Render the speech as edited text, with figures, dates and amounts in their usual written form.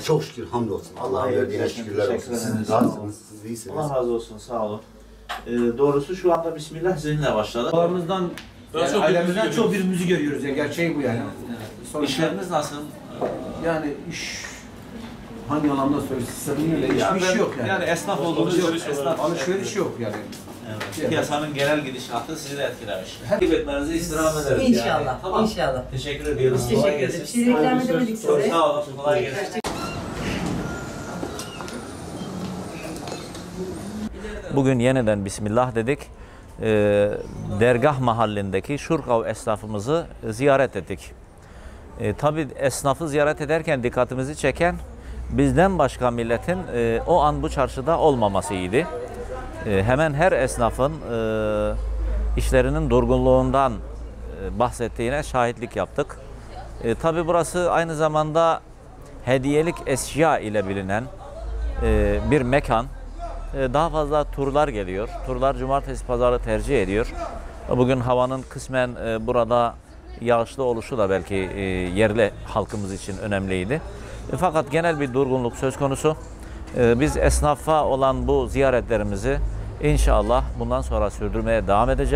Çok şükür, hamdolsun. Allah'a verdiğine şükürler olsun. Siz rahatsınız, siz iyisiniz. Allah razı olsun, sağ olun. Doğrusu şu anda Bismillah sizinle başladı. Babalarımızdan, yani ailemizden çok birimizi görüyoruz ya, gerçeği bu yani. Sonuçta, İşleriniz nasıl? yani iş hangi anlamda söylüyorsun? Öyle hiçbir iş yok yani. Yani esnaf olduğunuz yok. Alışveriş yok yani. Evet. Piyasanın genel gidişatı sizi de etkilemiş. Takip etmenizi istirham ederiz. İnşallah, Yani. Tamam. inşallah. Teşekkür ediyoruz. Biz teşekkür ederiz. Bir şey reklam edemedik size. Sağ olun. Kolay gelsin. Bugün yeniden Bismillah dedik. Dergah mahallindeki Şurkav esnafımızı ziyaret ettik. Tabii esnafı ziyaret ederken dikkatimizi çeken bizden başka milletin o an bu çarşıda olmamasıydı. Hemen her esnafın işlerinin durgunluğundan bahsettiğine şahitlik yaptık. Tabii burası aynı zamanda hediyelik eşya ile bilinen bir mekan. Daha fazla turlar geliyor. Turlar cumartesi pazarı tercih ediyor. Bugün havanın kısmen burada yağışlı oluşu da belki yerli halkımız için önemliydi. Fakat genel bir durgunluk söz konusu. Biz esnafa olan bu ziyaretlerimizi inşallah bundan sonra sürdürmeye devam edeceğiz.